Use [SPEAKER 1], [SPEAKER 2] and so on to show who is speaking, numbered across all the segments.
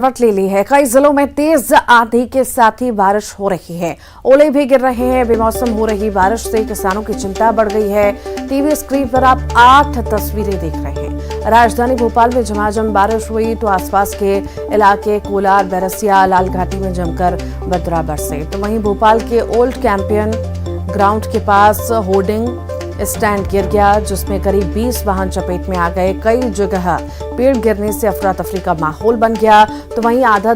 [SPEAKER 1] करवट ले ली है। कई जिलों में तेज आंधी के साथ ही बारिश हो रही है। ओले भी गिर रहे हैं। बेमौसम हो रही बारिश से किसानों की चिंता बढ़ गई है। टीवी स्क्रीन पर आप 8 तस्वीरें देख रहे हैं। राजधानी भोपाल में झमाझम बारिश हुई तो आसपास के इलाके कोलार, बैरसिया, लाल घाटी में जमकर बदरा बरसे। तो वहीं भोपाल के ओल्ड कैंपियन ग्राउंड के पास होर्डिंग स्टैंड गिर गया, जिसमें करीब 20 वाहन चपेट में आ गए। कई जगह पेड़ गिरने से अफरा तफरी का माहौल बन गया, तो वहीं आधा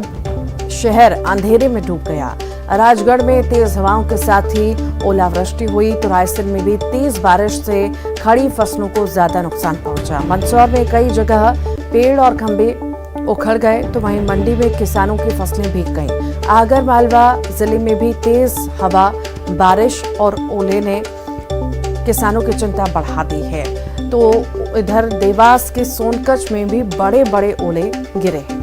[SPEAKER 1] शहर अंधेरे में डूब गया। राजगढ़ में तेज हवाओं के साथ ही ओलावृष्टि हुई तो रायसेन में भी तेज बारिश से खड़ी फसलों को ज्यादा नुकसान पहुंचा। मंदसौर में कई जगह पेड़ और खंभे उखड़ गए, तो वहीं मंडी में किसानों की फसलें भीग गईं। आगर मालवा जिले में भी तेज हवा, बारिश और ओले ने किसानों की चिंता बढ़ा दी है। तो इधर देवास के सोनकच्छ में भी बड़े बड़े ओले गिरे हैं।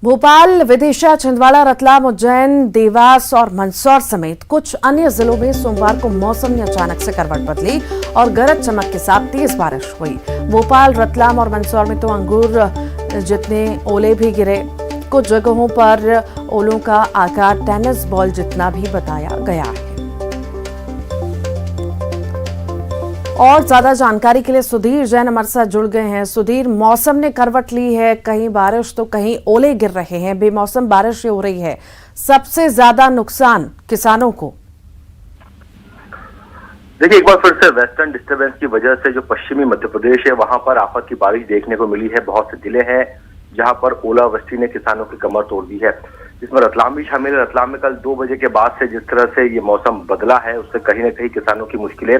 [SPEAKER 1] भोपाल, विदिशा, छिंदवाड़ा, रतलाम, उज्जैन, देवास और मंदसौर समेत कुछ अन्य जिलों में सोमवार को मौसम ने अचानक से करवट बदली और गरज चमक के साथ तेज बारिश हुई। भोपाल, रतलाम और मंदसौर में तो अंगूर जितने ओले भी गिरे। कुछ जगहों पर ओलों का आकार टेनिस बॉल जितना भी बताया गया है। और ज्यादा जानकारी के लिए सुधीर जैन हमारे साथ जुड़ गए हैं। सुधीर, मौसम ने करवट ली है, कहीं बारिश तो कहीं ओले गिर रहे हैं, बेमौसम बारिश हो रही है। सबसे ज्यादा नुकसान किसानों को?
[SPEAKER 2] देखिए, एक बार फिर से वेस्टर्न डिस्टर्बेंस की वजह से जो पश्चिमी मध्य प्रदेश है वहां पर आफत की बारिश देखने को मिली है। बहुत से जिले हैं जहां पर ओलावृष्टि ने किसानों की कमर तोड़ दी है, जिसमें रतलाम भी शामिल है। रतलाम में कल 2 बजे के बाद से जिस तरह से ये मौसम बदला है उससे कहीं ना कहीं किसानों की मुश्किलें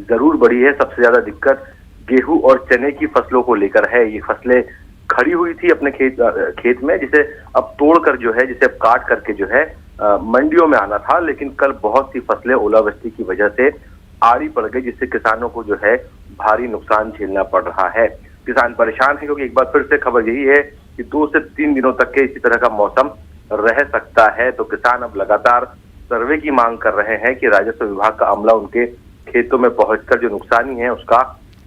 [SPEAKER 2] जरूर बढ़ी है। सबसे ज्यादा दिक्कत गेहूं और चने की फसलों को लेकर है। ये फसलें खड़ी हुई थी अपने खेत में, जिसे अब तोड़कर जो है, जिसे अब काट करके जो है मंडियों में आना था, लेकिन कल बहुत सी फसलें ओलावृष्टि की वजह से आड़ी पड़ गई, जिससे किसानों को जो है भारी नुकसान झेलना पड़ रहा है। किसान परेशान है क्योंकि एक बार फिर से खबर यही है कि 2 से 3 दिनों तक के इसी तरह का मौसम रह सकता है। तो किसान अब लगातार सर्वे की मांग कर रहे हैं कि राजस्व विभाग का अमला उनके खेतों में पहुंचकर जो नुकसानी है उसका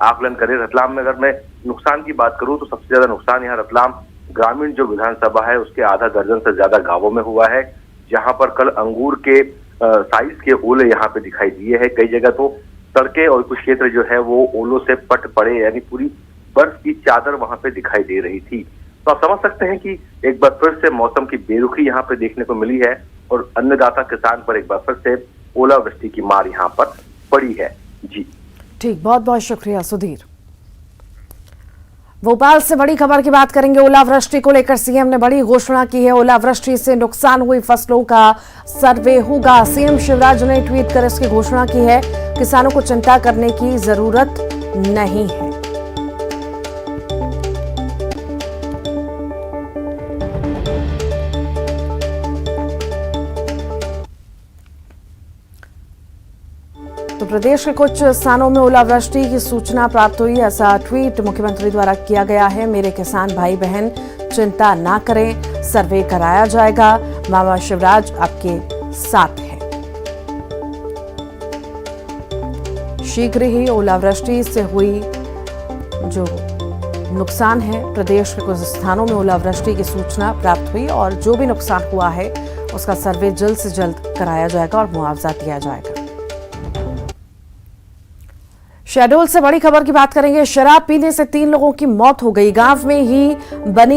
[SPEAKER 2] आकलन करे। रतलाम में अगर मैं नुकसान की बात करूं तो सबसे ज्यादा नुकसान यहाँ रतलाम ग्रामीण जो विधानसभा है उसके आधा दर्जन से ज्यादा गांवों में हुआ है, जहां पर कल अंगूर के साइज के ओले यहाँ पे दिखाई दिए हैं। कई जगह तो सड़कें और कुछ क्षेत्र जो है वो ओलों से पट पड़े, यानी पूरी बर्फ की चादर वहां पे दिखाई दे रही थी। तो आप समझ सकते हैं कि एक बार फिर से मौसम की बेरुखी यहाँ पे देखने को मिली है और अन्नदाता किसान पर एक बार फिर से ओलावृष्टि की मार यहाँ पर पड़ी है। जी
[SPEAKER 1] ठीक, बहुत बहुत शुक्रिया सुधीर। भोपाल से बड़ी खबर की बात करेंगे। ओलावृष्टि को लेकर सीएम ने बड़ी घोषणा की है। ओलावृष्टि से नुकसान हुई फसलों का सर्वे होगा। सीएम शिवराज ने ट्वीट कर इसकी घोषणा की है। किसानों को चिंता करने की जरूरत नहीं है। तो प्रदेश के कुछ स्थानों में ओलावृष्टि की सूचना प्राप्त हुई, ऐसा ट्वीट मुख्यमंत्री द्वारा किया गया है। मेरे किसान भाई बहन चिंता ना करें, सर्वे कराया जाएगा। मामा शिवराज आपके साथ हैं। शीघ्र ही ओलावृष्टि से हुई जो नुकसान है, प्रदेश के कुछ स्थानों में ओलावृष्टि की सूचना प्राप्त हुई और जो भी नुकसान हुआ है उसका सर्वे जल्द से जल्द कराया जाएगा और मुआवजा दिया जाएगा। शहडोल से बड़ी खबर की बात करेंगे। शराब पीने से 3 लोगों की मौत हो गई। गांव में ही बनी